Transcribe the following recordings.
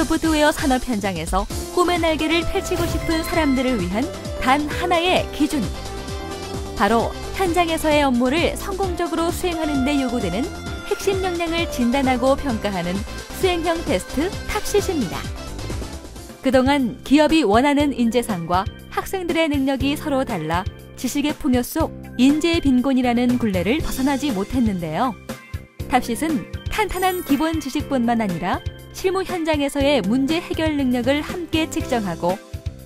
소프트웨어 산업 현장에서 꿈의 날개를 펼치고 싶은 사람들을 위한 단 하나의 기준. 바로 현장에서의 업무를 성공적으로 수행하는 데 요구되는 핵심 역량을 진단하고 평가하는 수행형 테스트 탑시스입니다. 그동안 기업이 원하는 인재상과 학생들의 능력이 서로 달라 지식의 풍요 속 인재의 빈곤이라는 굴레를 벗어나지 못했는데요. 탑시스는 탄탄한 기본 지식뿐만 아니라 실무 현장에서의 문제 해결 능력을 함께 측정하고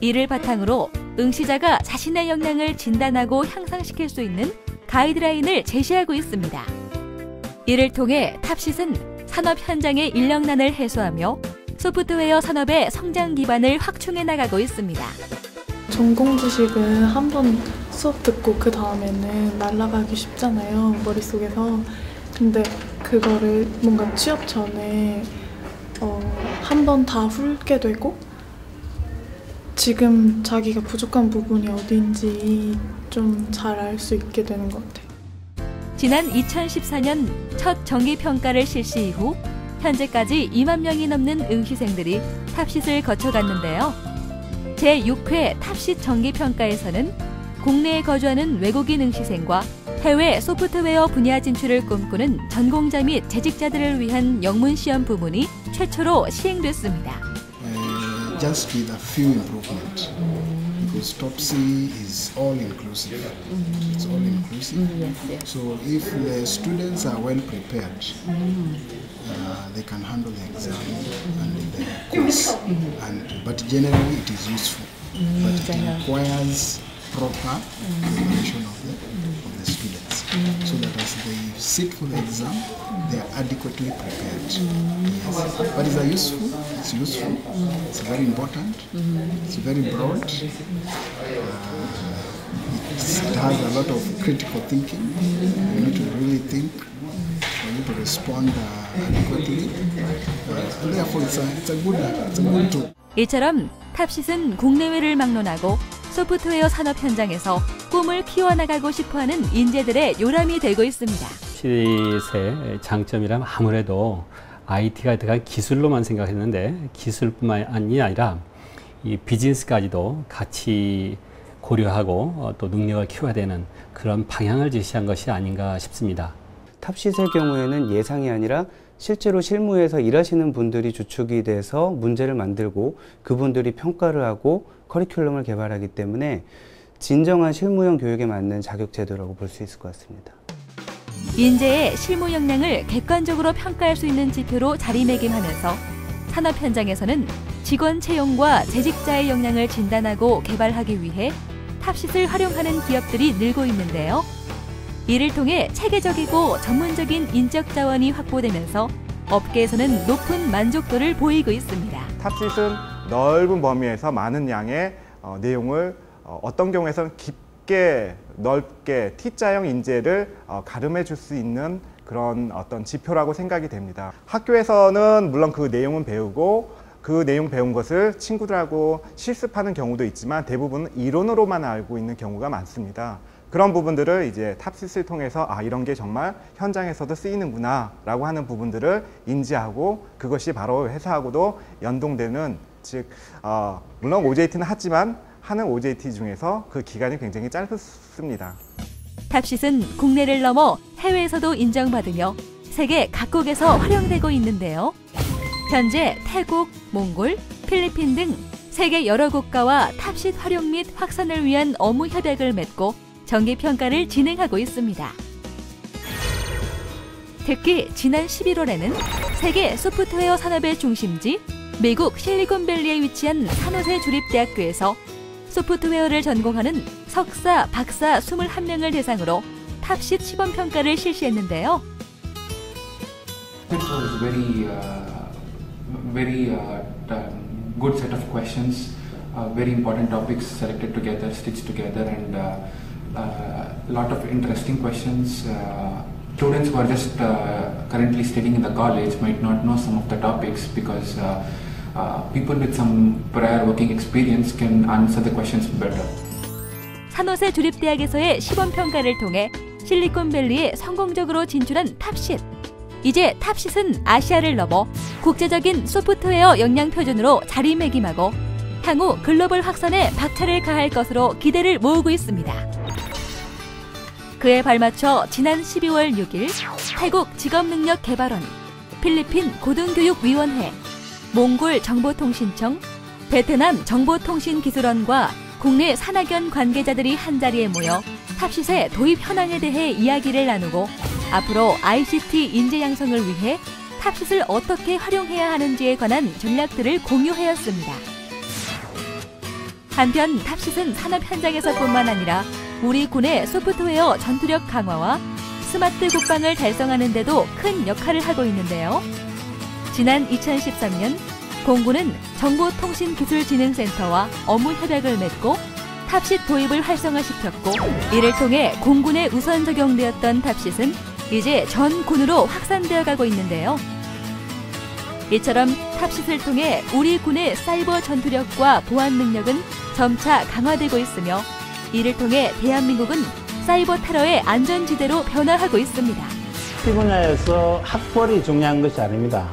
이를 바탕으로 응시자가 자신의 역량을 진단하고 향상시킬 수 있는 가이드라인을 제시하고 있습니다. 이를 통해 탑시스는 산업 현장의 인력난을 해소하며 소프트웨어 산업의 성장 기반을 확충해 나가고 있습니다. 전공 지식은 한 번 수업 듣고 그 다음에는 날아가기 쉽잖아요, 머릿속에서. 근데 그거를 뭔가 취업 전에 한 번 다 훑게 되고 지금 자기가 부족한 부분이 어디인지 좀 잘 알 수 있게 되는 것 같아요. 지난 2014년 첫 정기평가를 실시 이후 현재까지 2만 명이 넘는 응시생들이 탑시스를 거쳐갔는데요. 제6회 탑시스 정기평가에서는 국내에 거주하는 외국인 응시생과 해외 소프트웨어 분야 진출을 꿈꾸는 전공자 및 재직자들을 위한 영문시험 부문이 최초로 시행됐습니다. Just with a few improvements, because TOPSy is all inclusive. It's all inclusive. Yes. So if the students are well prepared, they can handle the exam and the course. But generally, it is useful. But it requires proper preparation of the students, so that as they sit for the exam, they are adequately prepared. Yes. But it's useful. It's useful. It's very important. It's very broad. It has a lot of critical thinking. You need to really think. You need to respond adequately. And therefore, it's a good tool. 이처럼 탑시스는 국내외를 막론하고 소프트웨어 산업 현장에서 꿈을 키워나가고 싶어하는 인재들의 요람이 되고 있습니다. 탑시스의 장점이라면 아무래도 IT가 들어간 기술로만 생각했는데 기술뿐만 아니라 이 비즈니스까지도 같이 고려하고 또 능력을 키워야 되는 그런 방향을 제시한 것이 아닌가 싶습니다. 탑시스의 경우에는 예상이 아니라 실제로 실무에서 일하시는 분들이 주축이 돼서 문제를 만들고 그분들이 평가를 하고 커리큘럼을 개발하기 때문에 진정한 실무형 교육에 맞는 자격제도라고 볼 수 있을 것 같습니다. 인재의 실무 역량을 객관적으로 평가할 수 있는 지표로 자리매김하면서 산업 현장에서는 직원 채용과 재직자의 역량을 진단하고 개발하기 위해 탑시스를 활용하는 기업들이 늘고 있는데요. 이를 통해 체계적이고 전문적인 인적 자원이 확보되면서 업계에서는 높은 만족도를 보이고 있습니다. 탑시스는 넓은 범위에서 많은 양의 내용을 어떤 경우에서는 깊게 넓게 T자형 인재를 가름해 줄 수 있는 그런 어떤 지표라고 생각이 됩니다. 학교에서는 물론 그 내용은 배우고 그 내용 배운 것을 친구들하고 실습하는 경우도 있지만 대부분은 이론으로만 알고 있는 경우가 많습니다. 그런 부분들을 이제 탑시스를 통해서 이런 게 정말 현장에서도 쓰이는구나 라고 하는 부분들을 인지하고 그것이 바로 회사하고도 연동되는, 즉 물론 OJT는 하지만 하는 OJT 중에서 그 기간이 굉장히 짧습니다. 탑시스는 국내를 넘어 해외에서도 인정받으며 세계 각국에서 활용되고 있는데요. 현재 태국, 몽골, 필리핀 등 세계 여러 국가와 탑시스 활용 및 확산을 위한 업무 협약을 맺고 정기평가를 진행하고 있습니다. 특히 지난 11월에는 세계 소프트웨어 산업의 중심지 미국 실리콘밸리에 위치한 산호세 주립대학교에서 소프트웨어를 전공하는 석사, 박사 21명을 대상으로 탑시스 시범평가를 실시했는데요. It was very good set of questions, very important topics selected together, stitched together, and a lot of interesting questions. Students who are just currently studying in the college might not know some of the topics because people with some prior working experience can answer the questions better. 산호세 주립대학에서의 시범평가를 통해 실리콘밸리에 성공적으로 진출한 탑시스. 이제 탑싯은 아시아를 넘어 국제적인 소프트웨어 역량 표준으로 자리매김하고 향후 글로벌 확산에 박차를 가할 것으로 기대를 모으고 있습니다. 그에 발맞춰 지난 12월 6일 태국 직업능력개발원, 필리핀 고등교육위원회, 몽골 정보통신청, 베트남 정보통신기술원과 국내 산학연 관계자들이 한자리에 모여 탑싯의 도입 현황에 대해 이야기를 나누고 앞으로 ICT 인재 양성을 위해 탑싯을 어떻게 활용해야 하는지에 관한 전략들을 공유하였습니다. 한편 탑싯은 산업 현장에서뿐만 아니라 우리 군의 소프트웨어 전투력 강화와 스마트 국방을 달성하는 데도 큰 역할을 하고 있는데요. 지난 2013년 공군은 정보통신기술진흥센터와 업무 협약을 맺고 탑싯 도입을 활성화시켰고 이를 통해 공군에 우선 적용되었던 탑싯은 이제 전 군으로 확산되어 가고 있는데요. 이처럼 탑싯을 통해 우리 군의 사이버 전투력과 보안 능력은 점차 강화되고 있으며 이를 통해 대한민국은 사이버 테러의 안전지대로 변화하고 있습니다. 이 분야에서 학벌이 중요한 것이 아닙니다.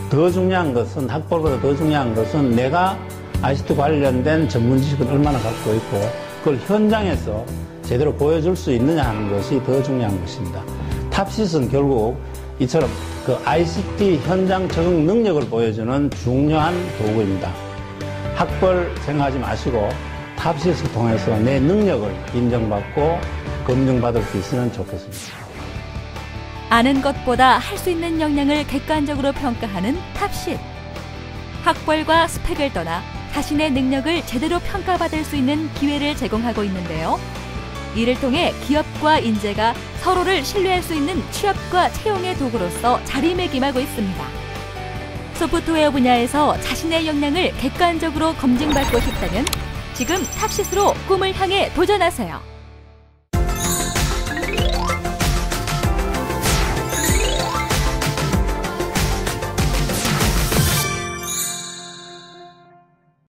더 중요한 것은 학벌보다 더 중요한 것은 내가 ICT 관련된 전문 지식을 얼마나 갖고 있고 그걸 현장에서 제대로 보여줄 수 있느냐 하는 것이 더 중요한 것입니다. 탑싯은 결국 이처럼 그 ICT 현장 적응 능력을 보여주는 중요한 도구입니다. 학벌 생각하지 마시고 탑싯을 통해서 내 능력을 인정받고 검증받을 수 있으면 좋겠습니다. 아는 것보다 할 수 있는 역량을 객관적으로 평가하는 탑싯. 학벌과 스펙을 떠나 자신의 능력을 제대로 평가받을 수 있는 기회를 제공하고 있는데요. 이를 통해 기업과 인재가 서로를 신뢰할 수 있는 취업과 채용의 도구로서 자리매김하고 있습니다. 소프트웨어 분야에서 자신의 역량을 객관적으로 검증받고 싶다면 지금 탑싯으로 꿈을 향해 도전하세요.